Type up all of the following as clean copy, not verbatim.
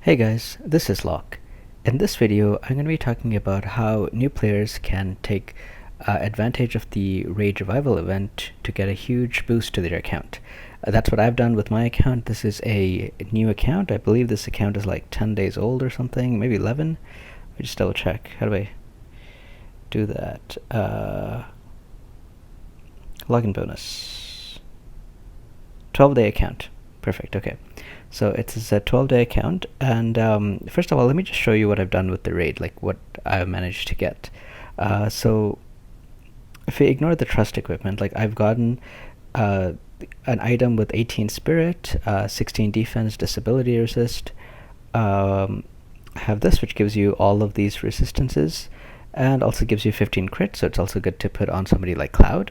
Hey guys, this is Locke. In this video, I'm going to be talking about how new players can take advantage of the Raid Revival event to get a huge boost to their account. That's what I've done with my account. This is a new account. I believe this account is like 10 days old or something, maybe 11. Let me just double check. How do I do that? Login bonus. 12-day account. Perfect, okay. So it's a 12-day account, and first of all, let me just show you what I've done with the raid, like what I've managed to get. So if we ignore the trust equipment, like I've gotten uh, an item with 18 spirit, 16 defense, disability resist. I have this, which gives you all of these resistances, and also gives you 15 crit, so it's also good to put on somebody like Cloud.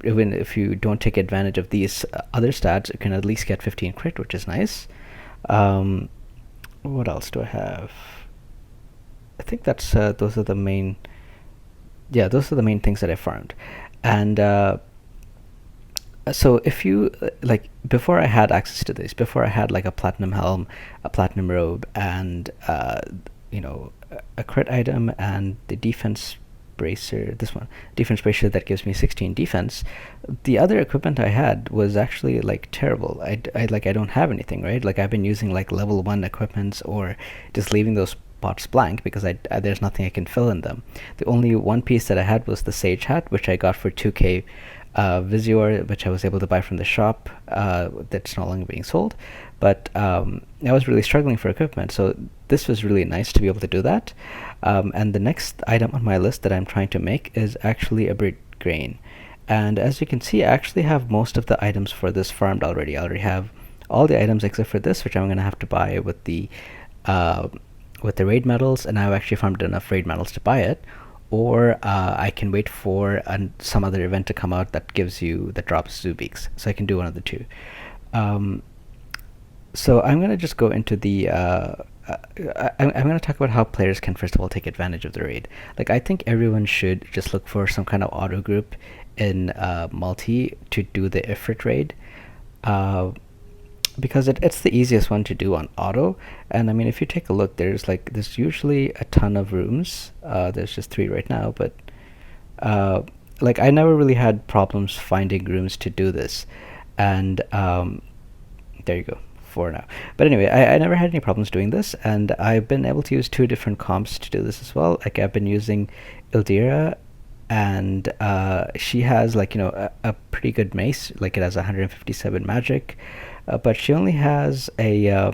Even if you don't take advantage of these other stats, you can at least get 15 crit, which is nice. What else do I have? I think that's those are the main. Yeah, those are the main things that I farmed, and so if you like, before I had access to this, before I had like a platinum helm, a platinum robe, and a crit item and the defense bracer, this one, defense bracer that gives me 16 defense. The other equipment I had was actually like terrible. I don't have anything, right? Like I've been using like level 1 equipments, or just leaving those pots blank because there's nothing I can fill in them. The only one piece that I had was the sage hat, which I got for 2k Visior, which I was able to buy from the shop, that's no longer being sold. But I was really struggling for equipment, so this was really nice to be able to do that. And the next item on my list that I'm trying to make is actually a bread grain. And as you can see, I actually have most of the items for this farmed already. I already have all the items except for this, which I'm going to have to buy with the raid medals, and I've actually farmed enough raid medals to buy it. Or I can wait for some other event to come out that drops Zubeeks. So I can do one of the two. So I'm going to just go into the I'm going to talk about how players can first of all take advantage of the raid. Like I think everyone should just look for some kind of auto group in multi to do the Ifrit raid. Because it's the easiest one to do on auto. And I mean, if you take a look, there's usually a ton of rooms. There's just 3 right now, but like I never really had problems finding rooms to do this. And there you go, 4 now. But anyway, I never had any problems doing this, and I've been able to use 2 different comps to do this as well. Like I've been using Ildira, and she has like a pretty good mace. Like it has 157 magic, but she only has a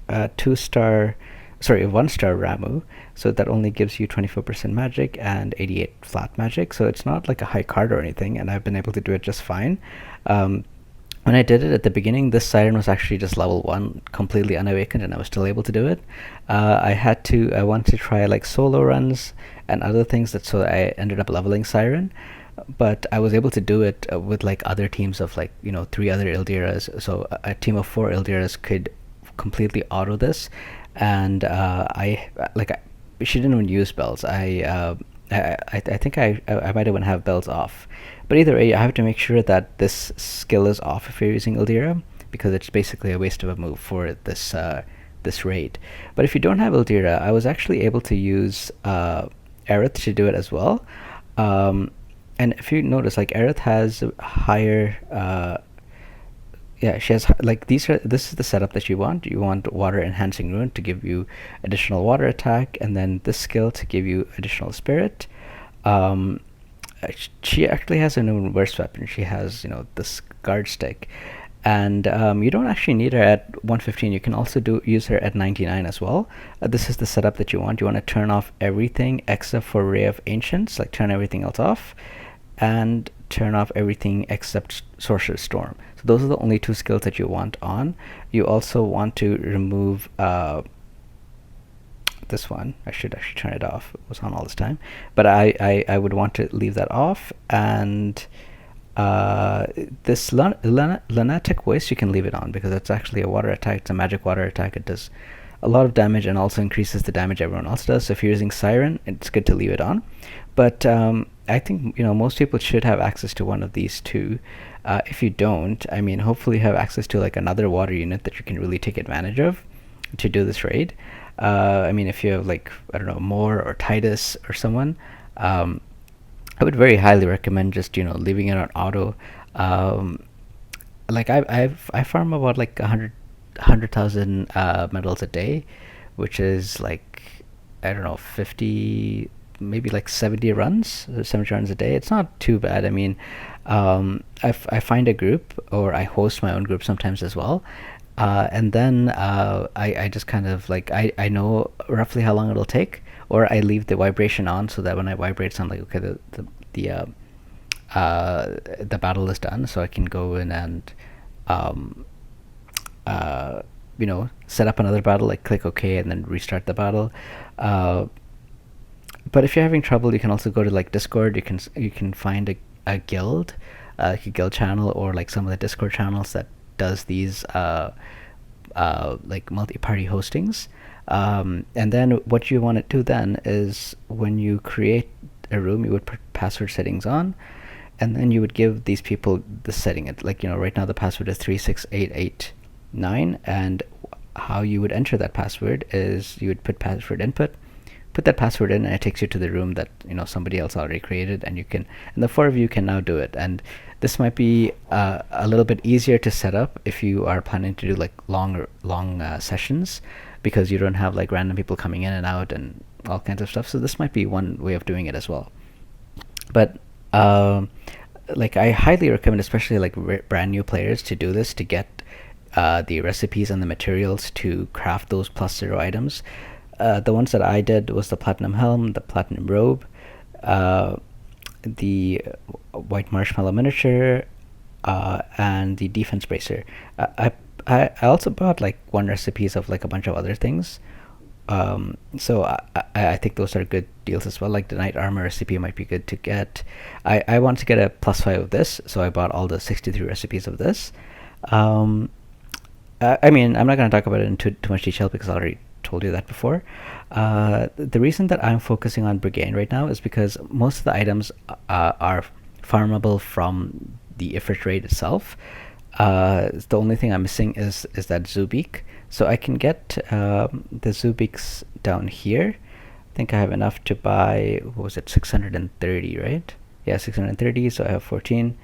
2-star, sorry, a 1-star Ramu, so that only gives you 24% magic and 88 flat magic. So it's not like a high card or anything, and I've been able to do it just fine. When I did it at the beginning, this siren was actually just level 1, completely unawakened, and I was still able to do it. I wanted to try like solo runs and other things, so I ended up leveling siren. But I was able to do it with like other teams of like 3 other Ildiras. So a team of 4 Ildiras could completely auto this, and she didn't even use bells. I think I might even have bells off. But either way, I have to make sure that this skill is off if you're using Ildira, because it's basically a waste of a move for this raid. But if you don't have Ildira, I was actually able to use Aerith to do it as well. And if you notice, like Aerith has higher yeah, she has like this is the setup that you want. You want water enhancing rune to give you additional water attack, and then this skill to give you additional spirit. Um, she actually has an even worse weapon. She has this guard stick, and you don't actually need her at 115. You can also use her at 99 as well. This is the setup that you want. You want to turn off everything except for Ray of Ancients, like turn everything else off, and turn off everything except Sorcerer's Storm. So those are the only 2 skills that you want on. You also want to remove this one. I should actually turn it off. It was on all this time, but I would want to leave that off. And this Lunatic Voice, you can leave it on because it's actually a water attack. It's a magic water attack. It does a lot of damage and also increases the damage everyone else does. So if you're using Siren, it's good to leave it on. But I think most people should have access to one of these 2. If you don't, I mean, hopefully you have access to like another water unit that you can really take advantage of. to do this raid. I mean, if you have like, I don't know, Moore or Titus or someone, um, I would very highly recommend just leaving it on auto. Um, like I farm about like 100,000 medals a day, which is like, I don't know, 50, maybe like 70 runs a day. It's not too bad. I mean, I find a group, or I host my own group sometimes as well. And then I just kind of like, I know roughly how long it'll take, or I leave the vibration on so that when I vibrate, I'm like, okay, the battle is done, so I can go in and um, set up another battle, like click OK and then restart the battle. Uh, but if you're having trouble, you can also go to like Discord. You can find a guild, like a guild channel, or like some of the Discord channels that does these like multi-party hostings. And then what you want to do then is, when you create a room, you would put password settings on, and then you would give these people the setting. It like, right now the password is 36889, and how you would enter that password is you would put password input, put that password in, and it takes you to the room that somebody else already created, and the four of you can now do it. And this might be a little bit easier to set up if you are planning to do like long sessions, because you don't have like random people coming in and out and all kinds of stuff. So this might be one way of doing it as well. But like, I highly recommend, especially like brand new players, to do this, to get the recipes and the materials to craft those +0 items. The ones that I did was the platinum helm, the platinum robe, the white marshmallow miniature, and the defense bracer. I also bought like one recipes of like a bunch of other things. So I think those are good deals as well. Like the knight armor recipe might be good to get. I want to get a +5 of this, so I bought all the 63 recipes of this. I mean, I'm not going to talk about it in too much detail because I already told you that before. The reason that I'm focusing on Brigade right now is because most of the items are farmable from the Ifrit raid itself. The only thing I'm missing is that Zubik. So I can get the Zubiks down here. I think I have enough to buy, what was it, 630, right? Yeah, 630, so I have 14.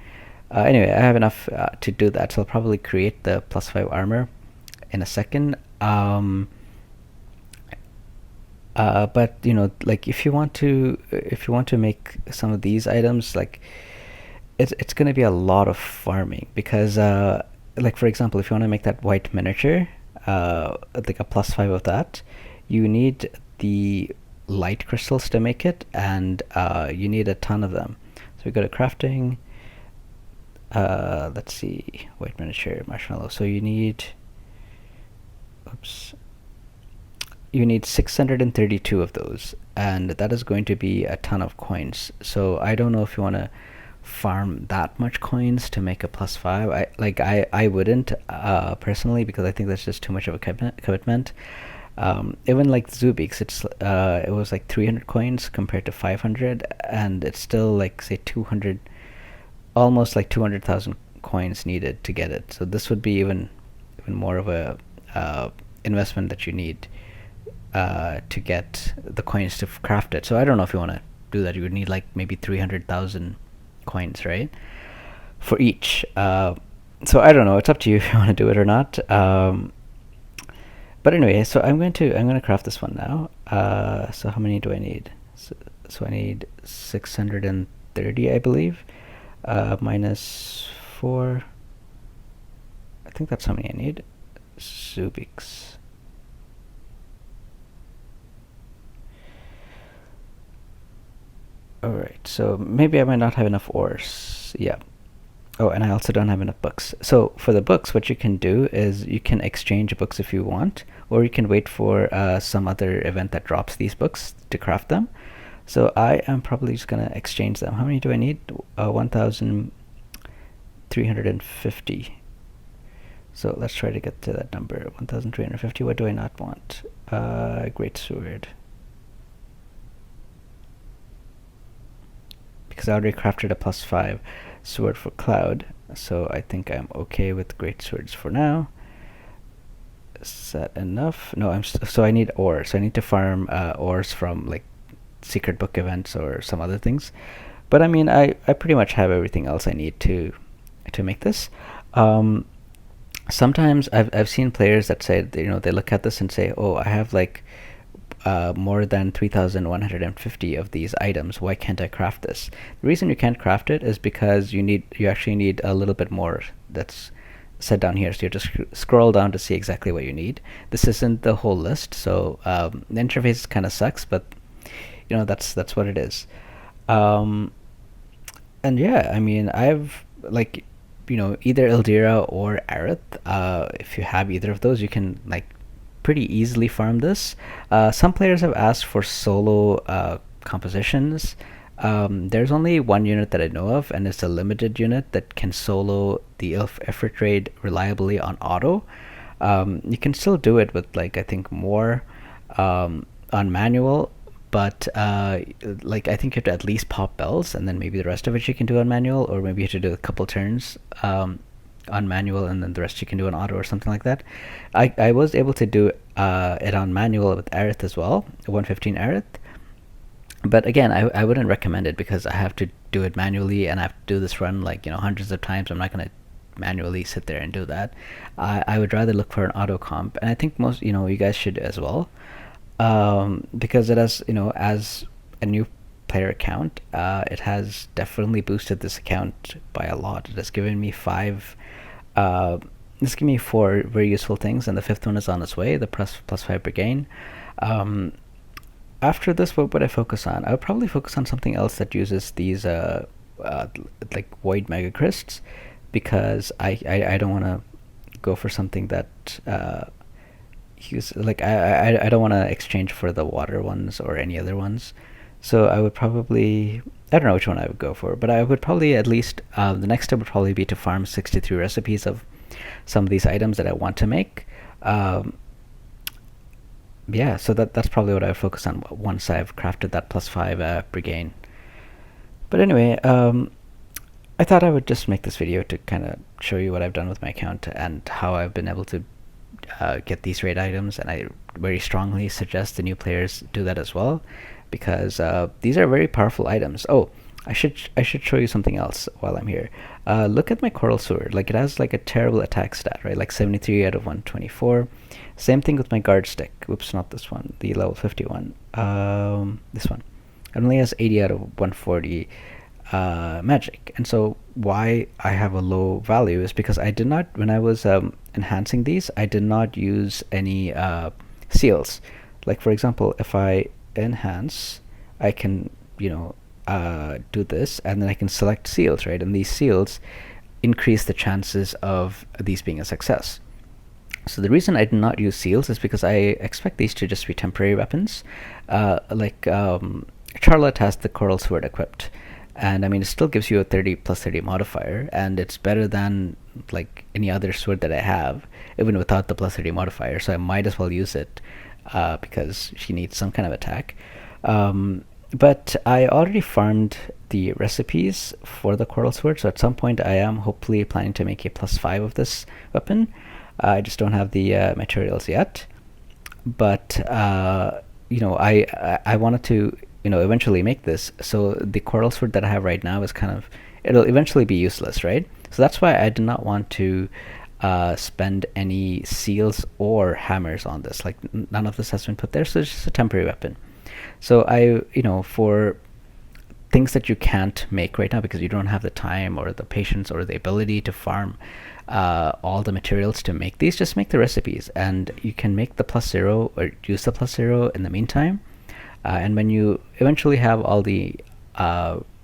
Anyway, I have enough to do that, so I'll probably create the +5 armor in a second. But like, if you want to make some of these items, like, it's going to be a lot of farming, because like, for example, if you want to make that white miniature, like a +5 of that, you need the light crystals to make it, and you need a ton of them. So we go to crafting. Let's see, white miniature marshmallow. So you need 632 of those, and that is going to be a ton of coins. So I don't know if you want to farm that much coins to make a +5. I wouldn't personally, because I think that's just too much of a commitment. Even like Zubix, it was like 300 coins compared to 500, and it's still like, say, 200, almost like 200,000 coins needed to get it. So this would be even more of a investment that you need to get the coins to craft it. So I don't know if you want to do that. You would need like maybe 300,000 coins, right, for each. So I don't know. It's up to you if you want to do it or not. But anyway, so I'm going to craft this one now. So how many do I need? So I need 630, I believe. Minus 4. I think that's how many I need. Zubix. Alright, so maybe I might not have enough ores. Yeah. Oh, and I also don't have enough books. So for the books, what you can do is you can exchange books if you want, or you can wait for some other event that drops these books to craft them. So I am probably just going to exchange them. How many do I need? 1,350. So let's try to get to that number. 1,350. What do I not want? Great sword. Because I already crafted a +5 sword for Cloud, so I think I'm okay with great swords for now. Is that enough? No, so I need ores. So I need to farm ores from like secret book events or some other things. But I mean, I pretty much have everything else I need to make this. Um, Sometimes I've seen players that say, they look at this and say, oh, I have like more than 3,150 of these items. Why can't I craft this? The reason you can't craft it is because you actually need a little bit more that's set down here. So you just scroll down to see exactly what you need. This isn't the whole list, so the interface kind of sucks, but that's what it is. Um, and yeah, I mean, I've like, either Ildira or Aerith. If you have either of those, you can like pretty easily farm this. Some players have asked for solo compositions. There's only one unit that I know of, and it's a limited unit that can solo the effort raid reliably on auto. You can still do it with like I think more on manual, but like I think you have to at least pop bells, and then maybe the rest of it you can do on manual, or maybe you have to do a couple turns on manual, and then the rest you can do on auto or something like that. I was able to do it on manual with Aerith as well, 115 Aerith. But again, I wouldn't recommend it because I have to do it manually, and I have to do this run like hundreds of times. I'm not gonna manually sit there and do that. I would rather look for an auto comp, and I think most you guys should as well, because it has as a new player account, it has definitely boosted this account by a lot. It has given me it's given me four very useful things, and the fifth one is on its way, the plus 5 Brigade. After this, what would I focus on? I would probably focus on something else that uses these like void mega crysts, because I don't want to go for something that use like I don't want to exchange for the water ones or any other ones. So I would probably, I don't know which one I would go for, but I would probably at least the next step would probably be to farm 63 recipes of some of these items that I want to make. Yeah, so that's probably what I would focus on once I've crafted that plus 5 Brigade. But anyway, I thought I would just make this video to kind of show you what I've done with my account and how I've been able to get these raid items, and I very strongly suggest the new players do that as well, because these are very powerful items. Oh, I should show you something else while I'm here. Look at my Coral Sword. Like, it has like a terrible attack stat, right? Like 73 out of 124. Same thing with my Guard Stick. Oops, not this one. The level 51. This one. It only has 80 out of 140 magic. And so why I have a low value is because I did not, when I was enhancing these, I did not use any seals. Like, for example, if I enhance, I can do this, and then I can select seals, right? And these seals increase the chances of these being a success. So the reason I did not use seals is because I expect these to just be temporary weapons. Charlotte has the Coral Sword equipped, and I mean, it still gives you a 30 plus 30 modifier, and it's better than like any other sword that I have, even without the plus 30 modifier. So I might as well use it because she needs some kind of attack. But I already farmed the recipes for the Coral Sword, so at some point I am hopefully planning to make a plus 5 of this weapon. I just don't have the materials yet. But I wanted to eventually make this. So the Coral Sword that I have right now is it'll eventually be useless, right? So that's why I did not want to spend any seals or hammers on this. Like, none of this has been put there, so it's just a temporary weapon. So for things that you can't make right now because you don't have the time or the patience or the ability to farm all the materials to make these, just make the recipes, and you can make the plus 0 or use the plus 0 in the meantime. And when you eventually have all the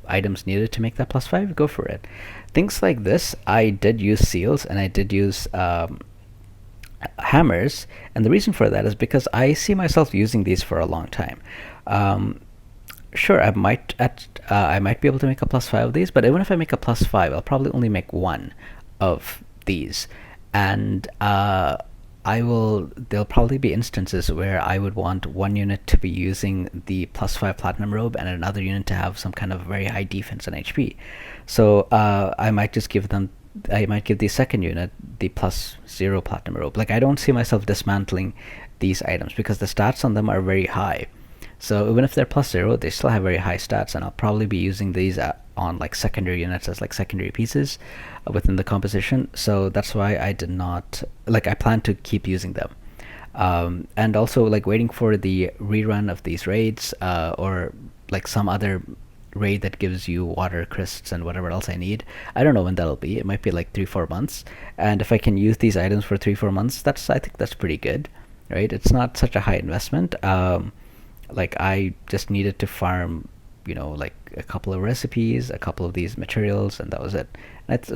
items needed to make that plus 5, go for it. Things like this, I did use seals and I did use hammers, and the reason for that is because I see myself using these for a long time. Sure, I might be able to make a plus 5 of these, but even if I make a plus 5, I'll probably only make one of these, and there'll probably be instances where I would want one unit to be using the plus 5 platinum robe and another unit to have some kind of very high defense and HP. So I might just give them I might give the second unit the +0 platinum robe. Like, I don't see myself dismantling these items because the stats on them are very high. So even if they're +0, they still have very high stats, and I'll probably be using these on like secondary units as like secondary pieces within the composition. So that's why I did not like. I plan to keep using them, and also like waiting for the rerun of these raids, or like some other raid that gives you water crysts and whatever else I need. I don't know when that'll be. It might be like 3-4 months, and if I can use these items for 3-4 months, I think that's pretty good, right? It's not such a high investment. Like, I just needed to farm, like a couple of recipes, a couple of these materials, and that was it.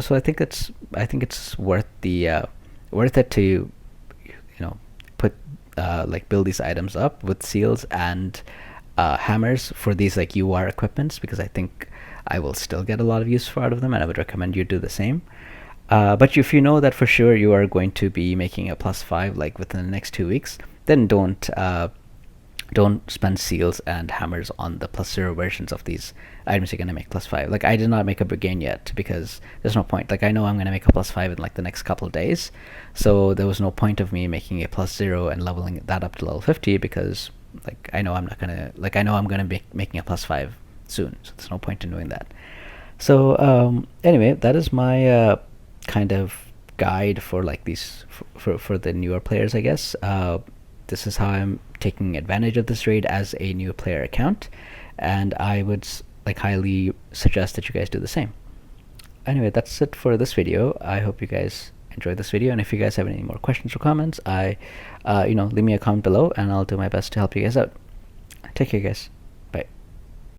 So I think it's worth it to put like build these items up with seals and hammers for these like UR equipments, because I think I will still get a lot of use out of them, and I would recommend you do the same. But if you know that for sure you are going to be making a +5 like within the next 2 weeks, then don't spend seals and hammers on the +0 versions of these items you're going to make +5. Like, I did not make a brigade yet because there's no point. Like, I know I'm going to make a +5 in like the next couple of days, so there was no point of me making a +0 and leveling that up to level 50, because like I know I'm not gonna like I know I'm gonna be making a +5 soon, so there's no point in doing that. So anyway, that is my kind of guide for like these for the newer players, I guess. This is how I'm taking advantage of this raid as a new player account, and I would like highly suggest that you guys do the same. Anyway, that's it for this video. I hope you guys enjoyed this video, and if you guys have any more questions or comments, leave me a comment below, and I'll do my best to help you guys out. Take care, guys.